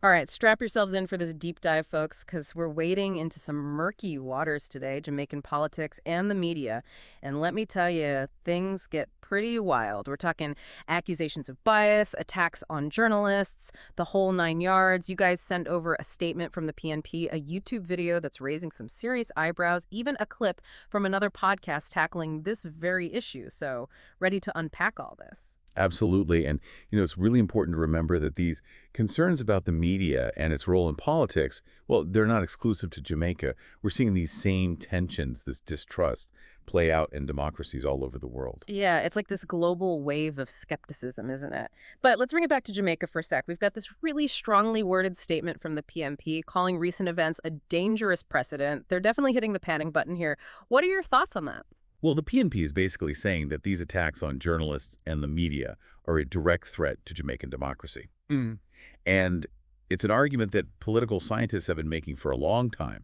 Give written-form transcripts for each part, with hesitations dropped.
All right, strap yourselves in for this deep dive, folks, because we're wading into some murky waters today, Jamaican politics and the media. And let me tell you, things get pretty wild. We're talking accusations of bias, attacks on journalists, the whole nine yards. You guys sent over a statement from the PNP, a YouTube video that's raising some serious eyebrows, even a clip from another podcast tackling this very issue. So, ready to unpack all this? Absolutely. And, it's really important to remember that these concerns about the media and its role in politics, well, they're not exclusive to Jamaica. We're seeing these same tensions, this distrust, play out in democracies all over the world. Yeah, it's like this global wave of skepticism, isn't it? But let's bring it back to Jamaica for a sec. We've got this really strongly worded statement from the PMP calling recent events a dangerous precedent. They're definitely hitting the panic button here. What are your thoughts on that? Well, the PNP is basically saying that these attacks on journalists and the media are a direct threat to Jamaican democracy. And it's an argument that political scientists have been making for a long time,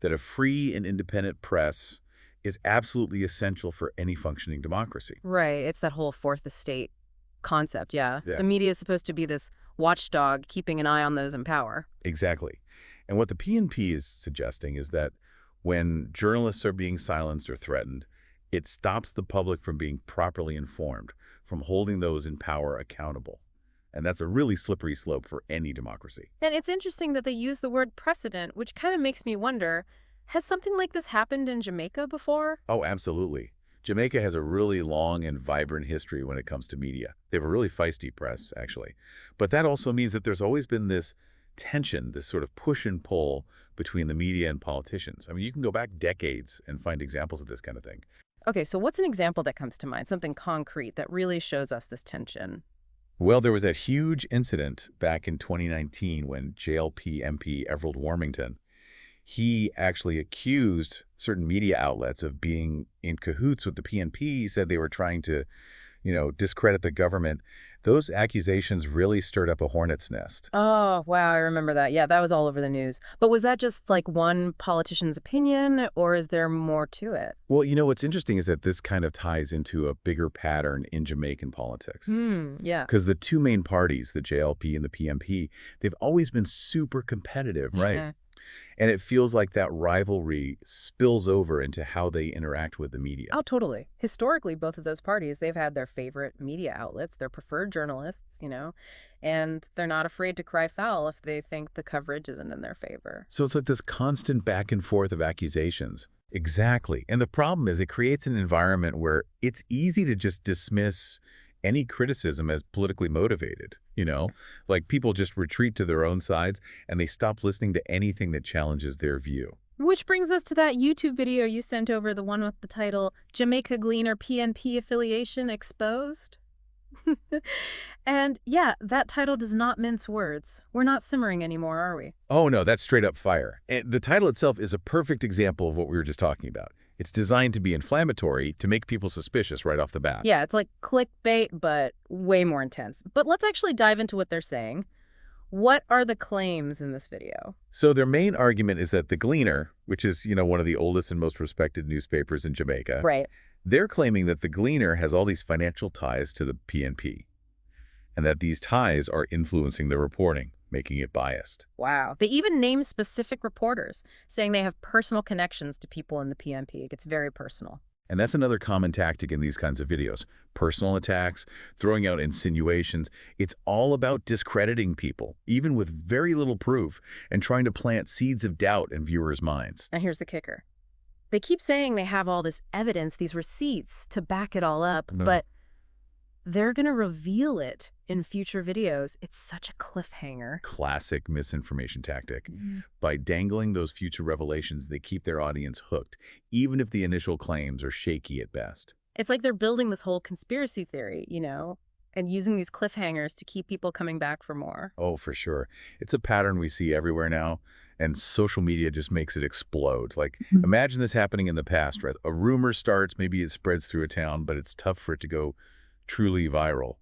that a free and independent press is absolutely essential for any functioning democracy. Right, it's that whole fourth estate concept, yeah. Yeah. The media is supposed to be this watchdog keeping an eye on those in power. Exactly. And what the PNP is suggesting is that when journalists are being silenced or threatened, it stops the public from being properly informed, from holding those in power accountable. And that's a really slippery slope for any democracy. And it's interesting that they use the word precedent, which kind of makes me wonder, has something like this happened in Jamaica before? Oh, absolutely. Jamaica has a really long and vibrant history when it comes to media. They have a really feisty press, actually. But that also means that there's always been this tension, this sort of push and pull between the media and politicians. I mean, you can go back decades and find examples of this kind of thing. Okay, so what's an example that comes to mind? Something concrete that really shows us this tension. Well, there was that huge incident back in 2019 when JLP MP Everald Warmington, he actually accused certain media outlets of being in cahoots with the PNP. He said they were trying to, discredit the government. Those accusations really stirred up a hornet's nest. Oh, wow, I remember that. Yeah, that was all over the news. But was that just like one politician's opinion, or is there more to it? Well, what's interesting is that this kind of ties into a bigger pattern in Jamaican politics. Yeah. Because the two main parties, the JLP and the PNP, they've always been super competitive, right? And it feels like that rivalry spills over into how they interact with the media. Oh, totally. Historically, both of those parties, they've had their favorite media outlets, their preferred journalists, and they're not afraid to cry foul if they think the coverage isn't in their favor. So it's like this constant back and forth of accusations. Exactly. And the problem is it creates an environment where it's easy to just dismiss any criticism as politically motivated. Like people just retreat to their own sides and they stop listening to anything that challenges their view. Which brings us to that YouTube video you sent over, the one with the title, Jamaica Gleaner PNP Affiliation Exposed. And yeah, that title does not mince words. We're not simmering anymore, are we? Oh no, that's straight up fire. And the title itself is a perfect example of what we were just talking about. It's designed to be inflammatory, to make people suspicious right off the bat. Yeah, it's like clickbait, but way more intense. But let's actually dive into what they're saying. What are the claims in this video? So their main argument is that the Gleaner, which is, one of the oldest and most respected newspapers in Jamaica, Right. they're claiming that the Gleaner has all these financial ties to the PNP, and that these ties are influencing the reporting, making it biased. Wow. They even name specific reporters, saying they have personal connections to people in the PNP. It gets very personal. And that's another common tactic in these kinds of videos. Personal attacks, throwing out insinuations. It's all about discrediting people, even with very little proof, and trying to plant seeds of doubt in viewers' minds. And here's the kicker. They keep saying they have all this evidence, these receipts to back it all up, but they're going to reveal it in future videos. It's such a cliffhanger. Classic misinformation tactic. By dangling those future revelations, they keep their audience hooked, even if the initial claims are shaky at best. It's like they're building this whole conspiracy theory, and using these cliffhangers to keep people coming back for more. Oh, for sure. It's a pattern we see everywhere now, and social media just makes it explode. Like, imagine this happening in the past, right? A rumor starts, maybe it spreads through a town, but it's tough for it to go truly viral.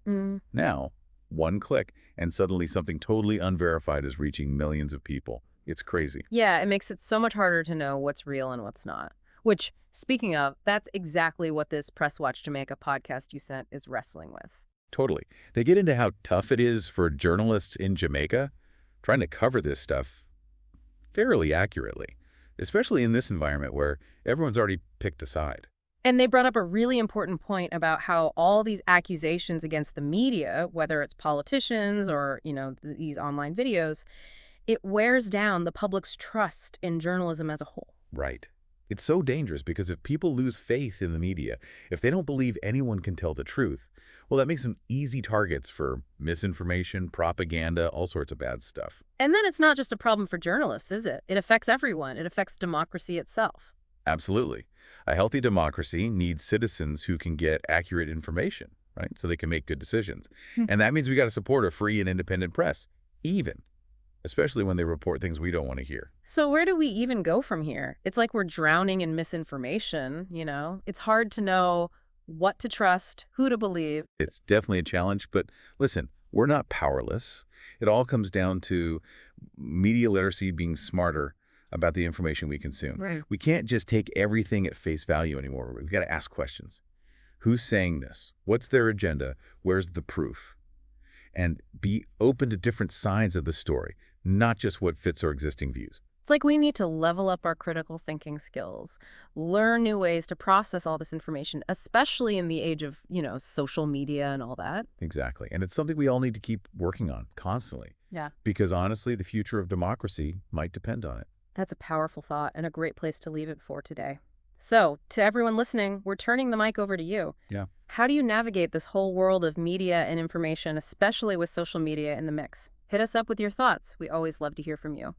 Now, one click, and suddenly something totally unverified is reaching millions of people. It's crazy. Yeah, it makes it so much harder to know what's real and what's not. Which, speaking of, that's exactly what this Press Watch Jamaica podcast you sent is wrestling with. Totally. They get into how tough it is for journalists in Jamaica, trying to cover this stuff fairly accurately, especially in this environment where everyone's already picked a side. And they brought up a really important point about how all these accusations against the media, whether it's politicians or, these online videos, it wears down the public's trust in journalism as a whole. Right. It's so dangerous because if people lose faith in the media, if they don't believe anyone can tell the truth, well, that makes them easy targets for misinformation, propaganda, all sorts of bad stuff. And then it's not just a problem for journalists, is it? It affects everyone. It affects democracy itself. Absolutely. A healthy democracy needs citizens who can get accurate information, right? So they can make good decisions. Hmm. And that means we got to support a free and independent press, especially when they report things we don't want to hear. So where do we even go from here? It's like we're drowning in misinformation. It's hard to know what to trust, who to believe. It's definitely a challenge, but listen, we're not powerless. It all comes down to media literacy, being smarter about the information we consume. Right. We can't just take everything at face value anymore. We've got to ask questions. Who's saying this? What's their agenda? Where's the proof? And be open to different sides of the story, not just what fits our existing views. It's like we need to level up our critical thinking skills, learn new ways to process all this information, especially in the age of, social media and all that. Exactly. And it's something we all need to keep working on constantly. Yeah. Because honestly, the future of democracy might depend on it. That's a powerful thought and a great place to leave it for today. So, to everyone listening, we're turning the mic over to you. Yeah. How do you navigate this whole world of media and information, especially with social media in the mix? Hit us up with your thoughts. We always love to hear from you.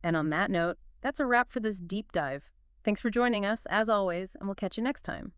And on that note, that's a wrap for this deep dive. Thanks for joining us, as always, and we'll catch you next time.